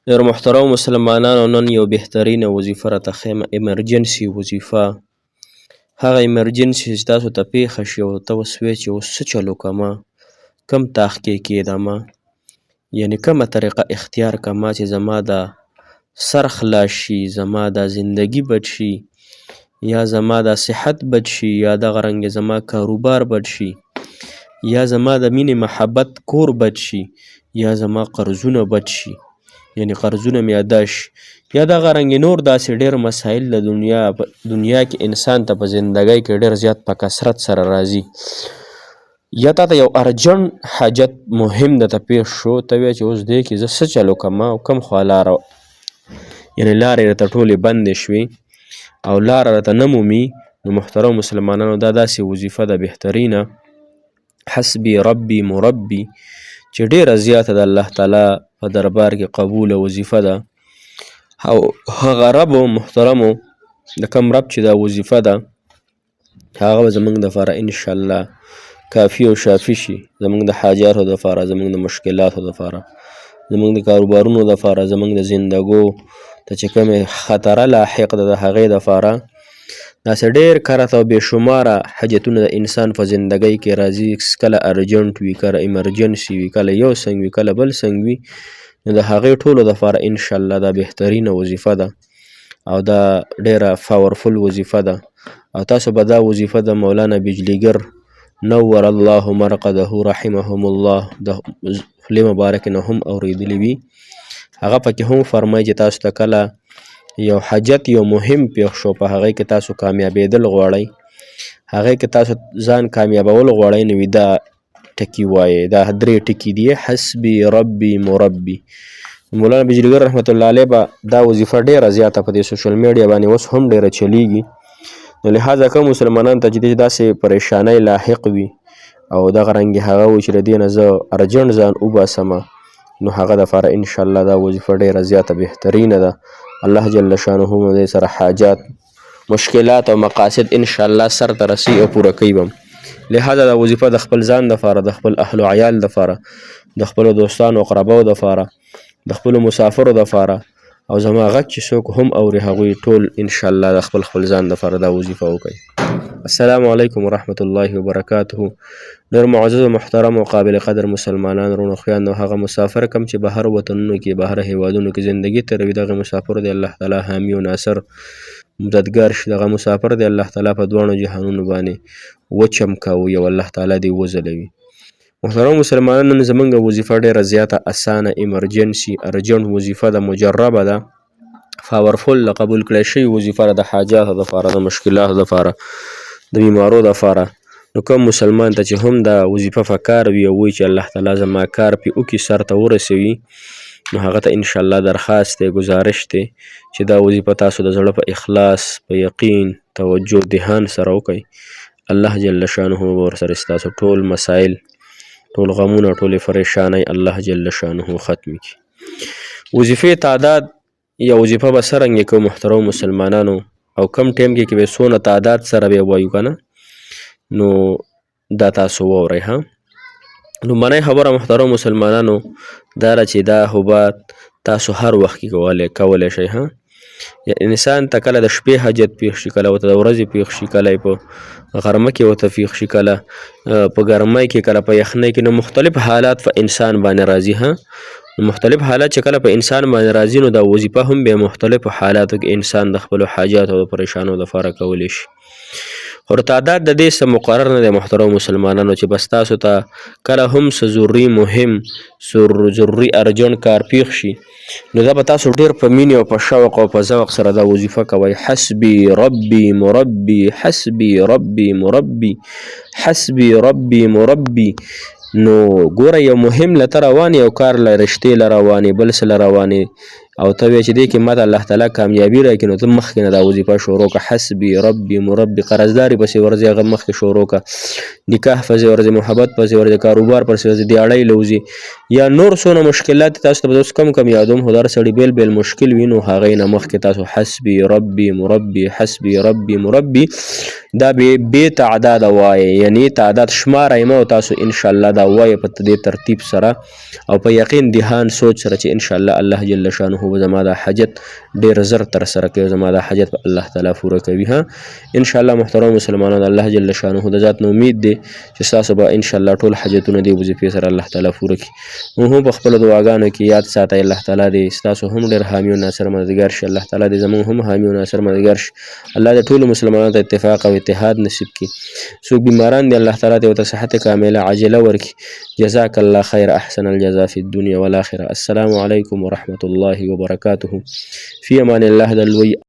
ډېر محترم مسلمانانو، نن یو بهترینه وظیفه راته ښیم، ایمرجنسي وظیفه. هغه ایمرجنسي چې تاسو ته پیښه شي او ته اوس وایې چې اوس څه چل وکړمه، کوم تحقیق کېدمه، یعنې کومه طریقه اختیار کړمه چې زما دا سر خلاص شي، زما دا زندګي بچ شي، یا زما دا صحت بچ شي، یا دغه رنګې زما کاروبار بچ شي، یا زما د مینې محبت کور بچ شي، یا زما قرضونه بچ شي، یعنی قرضونه مې ادا شي، یا دغه رنګې نور داسې ډېر مسایل د دنیا کې انسان ته په زندګۍ کې ډېر زیات په کثرت سره راځي. یا تا ته یو ارجنټ حاجت مهم درته پیښ شو، ته وایې چې اوس دې کې زه څه چل وکړمه او کوم خوا لاره، یعنې لارې راته ټولې بندې شوې او لاره راته نه مومي. نو محترم مسلمانانو، دا داسې وظیفه ده بهترینه، حسبي ربي مربي، چې ډېره زیاته د الله تعالی په دربار کې قبوله وظیفه ده. او هغه رب محترمو، د کوم رب چې دا وظیفه ده، هغه به زموږ دپاره انشاءالله کافي او شافي شي، زموږ د حاجاتو دپاره، زموږ د مشکلاتو دپاره، زموږ د کاروبارونو دپاره، زموږ د زندګو ته چې کومې خطره لاحق ده د هغې دپاره. داسې ډېر کرت او بېشماره حاجتونه د انسان په زندګۍ کې راځي، کله ارجنټ وي، کله ایمرجنسي وي، کله یو څنګ وي، کله بل څنګ وي. نو د هغې ټولو دپاره انشاءالله دا بهترینه وظیفه ده او دا ډېره پاورفل وظیفه ده. او تاسو به دا وظیفه د مولانا بجلیګر نور الله مرقده رحمهم الله د خولې مبارکې نه هم اورېدلي وي. هغه پکې هم فرمایي چې تاسو ته کله یو حاجت یو مهم پیښ شو، په هغې کې تاسو کامیابېدل غواړئ، هغې کې تاسو ځان کامیابول غواړئ، نو دا ټکي وایې، دا 3 ټکي دي، حسبي ربي مربي. مولانا بجلیګر رحمت الله علیه به دا وظیفه ډېره زیاته په دې سوشل میډیا باندې اوس هم ډېره چلیږي. نو لهذا کوم مسلمانانو ته چې داسې پریشانۍ لاحق وي او دغه رنګې هغه وایي چې له دې نه زه ارجنټ ځان وباسمه، نو هغه دپاره انشاءالله دا وظیفه ډېره زیاته بهترینه ده. الله جل شانه مو دې سره حاجات، مشکلات او مقاصد انشاءالله سرته رسي او پوره کوي به. لهذا دا وظیفه د خپل ځان دپاره، د خپل اهل و عیال دپاره، د خپلو دوستانو او اقرباو دپاره، د خپلو مسافرو دپاره، او زما غږ چې څوک هم اوري هغوی ټول انشاءالله د خپل ځان دپاره دا وظیفه وکړي. السلام علیکم ورحمة الله وبرکاته. ډېر معزز و محترم او قابل قدر مسلمانان رونو خویندو، هغه مسافر کم چې بهر وطنونو کې، بهر هیوادونو کې زندګي تیروي، دغه مسافر دی الله تعالی حامی و ناصر مددګار شي. دغه مسافر دی الله تعالی په دواړو جهانونو باندې وچمکاوي او الله تعالی دې وځلوي. محترم مسلمانان، نن زموږ وظیفه ډېره زیاته اسانه، ایمرجنسي ارجنټ وظیفه ده، مجربه ده، پاورفل ده، قبول کړی شوې وظیفه ده، د حاجاتو دپاره، د مشکلاتو دپاره، د بیمارو دپاره. نو کوم مسلمان ته چې هم دا وظیفه په کار وي او وایي چې الله تعالی زما کار پې وکړي، سر ته ورسوي، نو هغه ته انشاءالله درخواست دی، گزارش دی چې دا وظیفه تاسو د زړه په اخلاص، په یقین، توجه، دهان سره وکړئ. الله جل شانه به ورسره ستاسو ټول مسایل، ټول غمونه، ټولې پریشانۍ الله جل شانه ختم کړي. وظیفې تعداد یا وظیفه به څرنګې کوو محترم مسلمانانو، او کم ټایم کې به څونه تعداد سره به وایو که نه، نو دا تاسو واورئ. ها، لومړنۍ خبره محترم مسلمانانو دا ده چې دا حبات تاسو هر وخت کې کولی شئ. ها، یا انسان ته کله د شپې حاجت پیښ شي، کله ورته د ورځې پیښ شي، کله په غرمه کې ورته پیښ شي، کله په ګرمۍ کې، کله په یخنۍ کې، نو مختلف حالات په انسان باندې راځي. ها، مختلف حالات چې کله په انسان باندې راځي، نو دا وظیفه هم بیا مختلفو حالاتو کې انسان د خپلو حاجاتو او د پریشانو دپاره کولی شي. خو تعداد د دې څه مقرر نه دی محترم مسلمانانو، چې بس تاسو ته کله هم څه ضروري مهم ضروري ارجنټ کار پیښ شي، نو دا به تاسو ډېر په مینې او په شوق او په ذوق سره دا وظیفه کوئ. حسبي ربي مربي، حسبي ربي مربي، حسبي ربي مربي. نو ګوره، یو مهم لته روانې، یو کار له رشتې له روانې، بل څه له روانې، او ته وایې چې دې کې ماته الله تعالی کامیابي راکړي نو ته مخکې نه دا وظیفه شروع کړه. حسبي ربي مربي قرضداري پسې ورځې هغه مخکې شروع کړه، نکاح پسې ورځې، محبت پسې ورځې، کاروبار پسې ورځې، دیاړۍ لوځي یا نور څونه مشکلات تاسو ته به اوس کم یادوم، خو دا هر سړي بیل بیل مشکل وي نو هغې نه مخکې تاسو حسبي ربي مربي حسبي ربي مربي دا بې تعداده وایې، یعنی تعداد شماره یې مه او تاسو انشاءالله دا وایې په دې ترتیب سره او په یقین دهان سوچ سره چې انشاءالله الله جل شانه به زما دا حاجت ډېر زر ترسره کوي، زما دا حاجت به الله تعالی پوره کوي. ها انشاءالله محترم مسلمانان، الله جل شانه د ذات نه امید دی چې ستاسو به انشاءالله ټول حاجتونه دې وظیفې سره الله تعالی پوره کړي. نو هم په خپلو دعاګانو کې یاد ساتئ الله تعالی دې ستاسو هم ډېر حامي او ناصر مددګار شي، الله تعالی دې زموږ هم حامي او ناصر مددګار شي، الله دې ټولو مسلمانانو ته اتفاق او اتحاد نصیب کړي. څوک بیماران دي الله تعالی دې ورته صحت کامله عاجله ورکړي. جزاک الله خیر، احسن الجزاء فی الدنیا والآخرة. السلام علیکم ورحمة الله وبرکاته. فی امان الله. د لوی